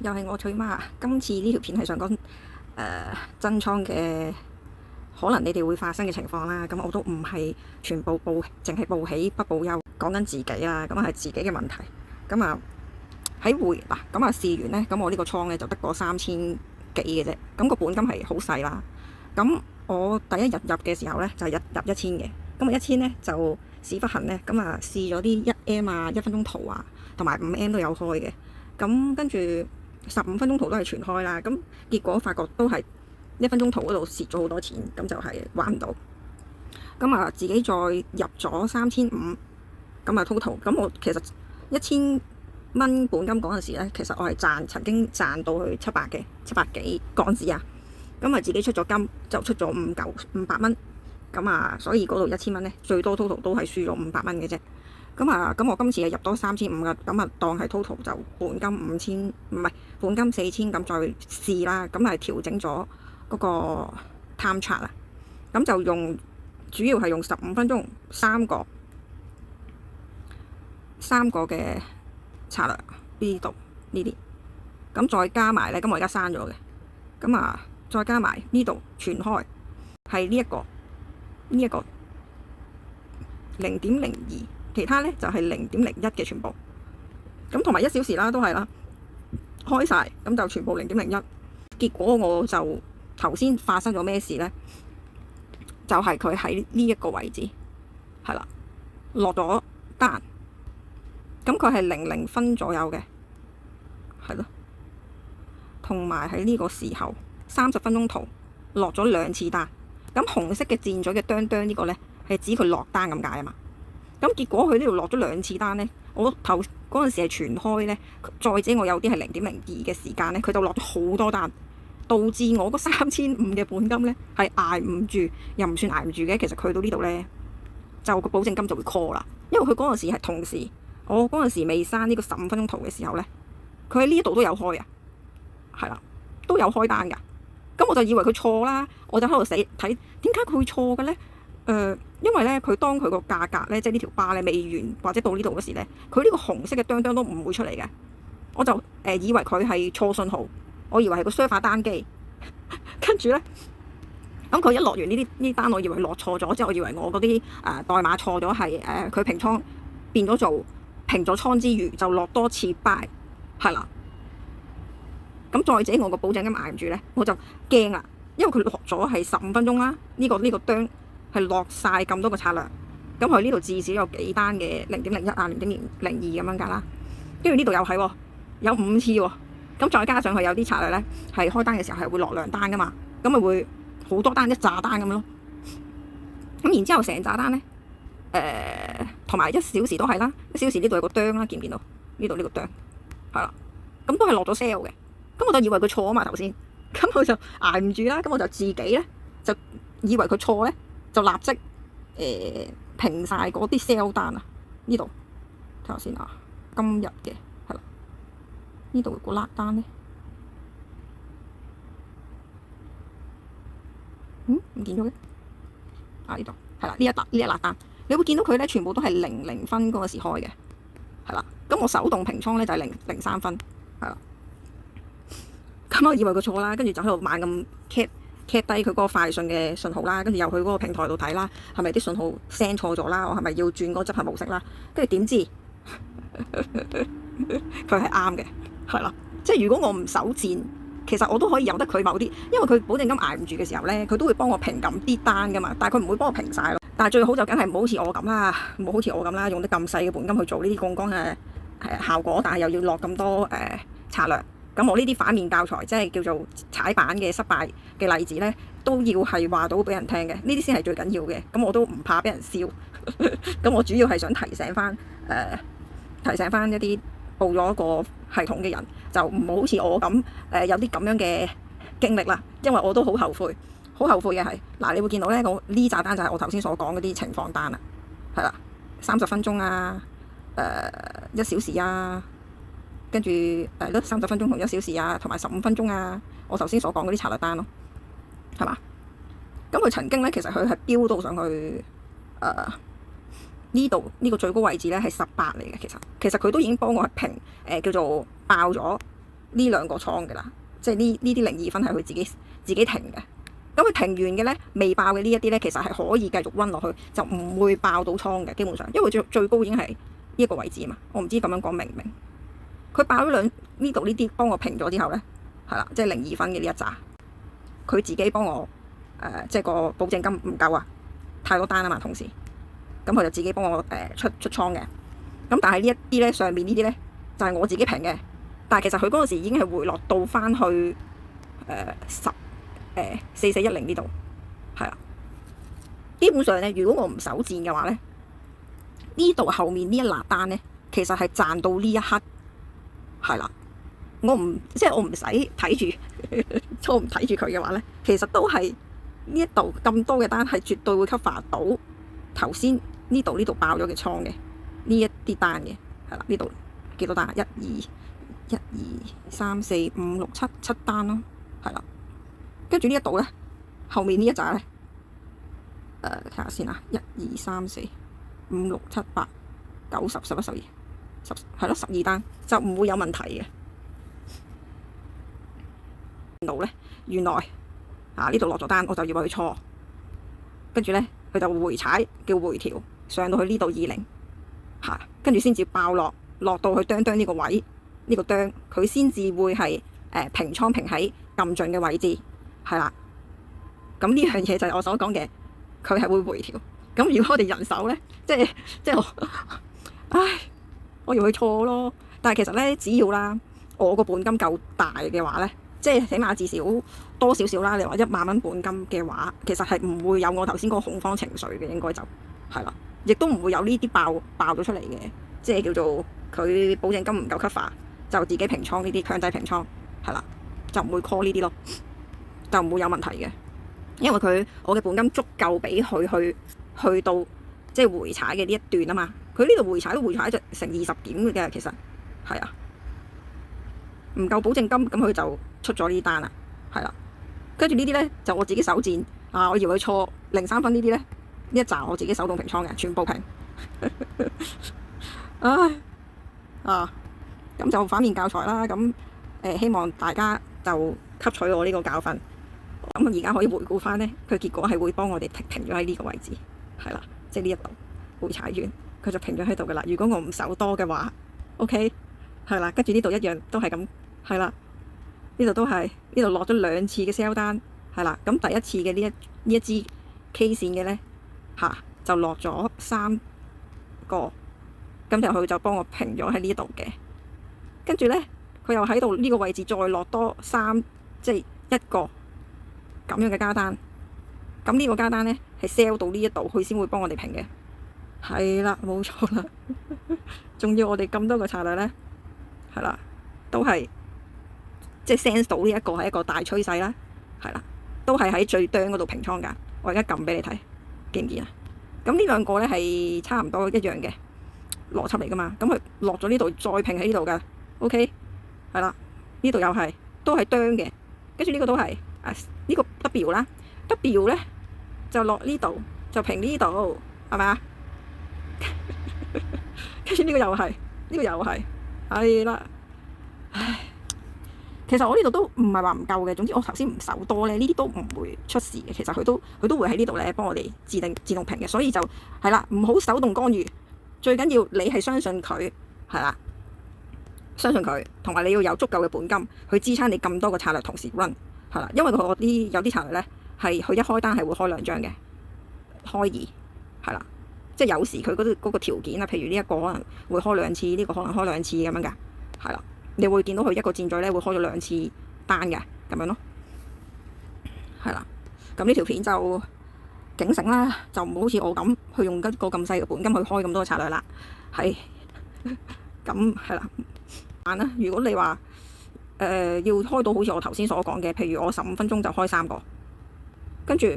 又係我翠媽。今次呢條片係想講真倉嘅可能你哋會發生嘅情況啦。咁我都唔係全部淨係報喜不報憂，講緊自己啦。咁係自己嘅問題。咁啊喺咁啊試完呢，咁我呢個倉呢就得個3000幾嘅啫。咁個本金係好細啦。咁我第一日入嘅時候呢，就係入1000嘅。咁啊1000呢就屎忽痕呢。咁啊試咗啲1M 啊1分鐘圖啊同埋5M 都有開嘅。咁跟住15分鐘圖都係全開啦。咁結果發覺都係1分鐘圖嗰度蝕咗好多錢，咁就係玩唔到。咁啊自己再入咗3500，咁啊 total。咁我其實1000蚊本金嗰陣時咧，其實我係曾經賺到去700幾港紙啊。咁啊自己出咗金就出咗500蚊。咁啊所以嗰度1000蚊咧，最多 total 都係輸咗500蚊嘅啫。咁我今次係入多3500噶，咁啊當係 total 就本金5000，唔係本金4000，咁再試啦。咁係調整咗嗰個 time chart 啦。咁就主要係用15分鐘3個嘅策略呢度呢啲。咁再加埋咧，咁我而家刪咗嘅。咁啊再加埋呢度全開係呢一個0.02。其他咧就係0.01嘅全部，咁同埋1小時啦都係啦，開晒咁就全部0.01。結果我就頭先發生咗咩事呢？就係佢喺呢一個位置係啦，落咗單，咁佢係00分左右嘅，係咯，同埋喺呢個時候30分鐘圖落咗2次單。咁紅色嘅箭嘴嘅哚呢個呢，係指佢落單咁解啊嘛。咁結果佢呢度落咗2次單呢，我頭嗰陣時係全開呢，再者我有啲係0.02嘅時間呢，佢就落咗好多單，導致我嗰3500嘅本金呢係捱唔住，又唔算捱唔住嘅。其實去到呢度呢，就個保證金就會 call 啦，因為佢嗰陣時係同時，我嗰陣時未刪呢個15分鐘圖嘅時候呢，佢喺呢度都有開啊，係啦，都有開單㗎。咁我就以為佢錯啦，我就喺度睇點解佢會錯嘅呢？因為咧，佢當佢個價格咧，即係呢條巴咧未完或者到呢度嗰時咧，佢呢個紅色嘅哚都唔會出嚟嘅。我就以為佢係錯信號，我以為係個 server 單機。跟住咧，咁佢一落完呢啲單，我以為落錯咗，即係我以為我嗰啲代碼錯咗，係佢平倉變咗做平咗倉之餘就落多次 buy 係啦。咁再者我個保證金捱唔住咧，我就驚啦，因為佢落咗係15分鐘啦，呢個哚係落晒咁多個策略，咁佢呢度至少有幾單嘅0.01啊0.02咁樣㗎啦，跟住呢度又係喎，有5次喎，咁再加上佢有啲策略咧係開單嘅時候係會落2單㗎嘛，咁咪會好多單一炸單咁樣咯。咁然之後成炸單咧，同埋1小時都係啦，1小時呢度有個哚啦，見唔見到？呢度呢個哚係啦，咁都係落咗 sell 嘅。咁我就以為佢錯啊嘛頭先，咁我就捱唔住啦，咁我就自己咧就以為佢錯咧，就立即平晒嗰啲 sell 單啊！呢度睇下先啊，今日嘅係啦，呢度個甩單咧，唔見咗嘅啊！呢度係啦，呢一甩單，你會見到佢咧全部都係00分嗰個時開嘅，係啦。咁我手動平倉咧就係03分，係啦。咁我以為佢錯啦，跟住就喺度猛咁 cap 低佢嗰個快訊嘅信號啦，跟住又去嗰個平台度睇啦，係咪啲信號 send 錯咗啦？我係咪要轉嗰個執行模式啦？跟住點知佢係啱嘅，係啦。即係如果我唔守賤，其實我都可以由得佢某啲，因為佢保證金捱唔住嘅時候咧，佢都會幫我平咁啲單噶嘛，但係佢唔會幫我平晒咯。但係最好就梗係唔好似我咁啦，唔好好似我咁啦，用得咁細嘅本金去做呢啲槓桿嘅效果，但係又要落咁多策略。咁我呢啲反面教材，即係叫做踩板嘅失敗嘅例子呢，都要係話到俾人聽嘅，呢啲先係最緊要嘅。咁我都唔怕俾人笑。咁我主要係想提醒翻一啲報咗個系統嘅人，就唔好好似我咁有啲咁樣嘅經歷啦。因為我都好後悔嘅係嗱，你會見到呢，呢紮單就係我頭先所講嗰啲情況單啦，係啦，30分鐘啊，1小時啊。跟住30分鐘同1小時啊，同埋15分鐘啊，我頭先所講嗰啲策略單咯，係嘛？咁佢曾經咧，其實佢係飆到上去呢度呢個最高位置咧係18嚟嘅。其實佢都已經幫我係平叫做爆咗呢兩個倉嘅啦，即係呢啲0.2分係佢自己停嘅。咁佢停完嘅咧，未爆嘅呢一啲咧，其實係可以繼續溫落去，就唔會爆到倉嘅。基本上，因為最高已經係呢一個位置啊嘛。我唔知咁樣講明唔明？佢爆咗呢度呢啲幫我平咗之後咧，係啦，即係0.2分嘅呢一紮，佢自己幫我即係個保證金唔夠啊，太多單啊嘛，同時咁佢就自己幫我出倉嘅。咁但係呢一啲咧，上面呢啲咧就係我自己平嘅，但係其實佢嗰陣時已經係回落到翻去4410呢度，係啦。基本上咧，如果我唔守戰嘅話咧，呢度後面呢一辣單咧，其實係賺到呢一刻，係啦。我唔使睇住，我唔睇住佢嘅話咧，其實都係呢一度咁多嘅單係絕對會 cover 到頭先呢度爆咗嘅倉嘅呢一啲單嘅，係啦。呢度幾多單啊？1、2、3、4、5、6、7單咯，係啦。跟住呢一度咧，後面呢一紮咧，睇下先啊，1、2、3、4、5、6、7、8、9、10、11、12，係咯，12單就唔會有問題嘅。度咧，原來呢度落咗單，我就要去錯，跟住咧佢就回踩叫回調，上到去呢度20，跟住先至爆落到去哚呢個位，呢個哚佢先至會係平倉平喺撳盡嘅位置。係啦，咁呢樣嘢就係我所講嘅，佢係會回調。咁如果我哋人手咧，即係我要去錯咯。但係其實咧，只要啦，我個本金夠大嘅話咧，即係起碼至少多少少啦。你話1萬蚊本金嘅話，其實係唔會有我頭先嗰個恐慌情緒嘅，應該就係啦，亦都唔會有呢啲爆咗出嚟嘅，即係叫做佢保證金唔夠 cover，就自己平倉呢啲強制平倉，係啦，就唔會 call 呢啲咯。就唔會有問題嘅，因為我嘅本金足夠俾佢去到即係回踩嘅呢一段啊嘛。佢呢度回踩就成20點嘅，其實係啊，唔夠保證金咁佢就出咗呢單啦，係啦。跟住呢啲咧就我自己手賤啊，我以為佢錯0.3分呢啲咧，呢一紮我自己手動平倉嘅，全部平。咁就反面教材啦。咁希望大家就吸取我呢個教訓。咁而家可以回顧翻呢，佢結果係會幫我哋停咗喺呢個位置，係啦，即係呢一度回踩完，佢就停咗喺度噶啦。如果我唔守多嘅話 ，OK， 係啦，跟住呢度一樣都係咁，係啦，呢度都係呢度落咗2次嘅 sell 單，係啦。咁第一次嘅呢一支 K 線嘅呢，就落咗3個，咁就佢就幫我平咗喺呢度嘅。跟住呢，佢又喺度呢個位置再落多3，即係1個。咁樣嘅加單，咁呢個加單呢係 sell 到呢一度，佢先會幫我哋平嘅，係啦，冇錯啦。仲要我哋咁多個策略呢，係啦，都係即係 sense 到呢一個係一個大趨勢啦，係啦，都係喺最端嗰度平倉㗎。我而家撳俾你睇，見唔見啊？咁呢兩個呢係差唔多一樣嘅邏輯嚟㗎嘛。咁佢落咗呢度再平喺呢度㗎，OK， 係啦，呢度又係都係端嘅，跟住呢個都係。呢個 W 啦 ，W 咧就落呢度，就平呢度，係咪啊？跟住呢個又係，呢個又係，係啦。唉，其實我呢度都唔係話唔夠嘅，總之我頭先唔守多咧，呢啲都唔會出事嘅。其實佢都會喺呢度咧幫我哋自動平嘅，所以就係啦，唔好手動干預。最緊要你係相信佢，係啦，相信佢，同埋你要有足夠嘅本金去支撐你咁多個策略同時 run。係啦，因為有啲策略咧係佢一開單係會開2張嘅，開2係啦，即係有時佢嗰個條件啊，譬如呢一個可能會開2次，呢個可能開2次咁樣㗎，係啦，你會見到佢一個箭嘴咧會開咗2次單嘅咁樣咯，係啦，咁呢條片就警醒啦，就唔好好似我咁去用一個咁細嘅本金去開咁多策略啦，係咁係啦，但啦，如果你話要開到好似我頭先所講嘅，譬如我15分鐘就開3個，跟住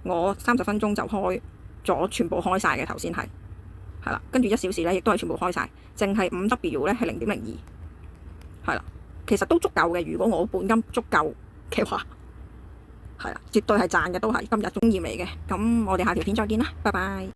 我30分鐘就開咗全部開晒嘅，頭先係啦，跟住1小時咧亦都係全部開晒，淨係5W 咧係0.02，係啦，其實都足夠嘅。如果我本金足夠嘅話，係啦，絕對係賺嘅，都係今日經驗嚟嘅。咁我哋下條片再見啦，拜拜。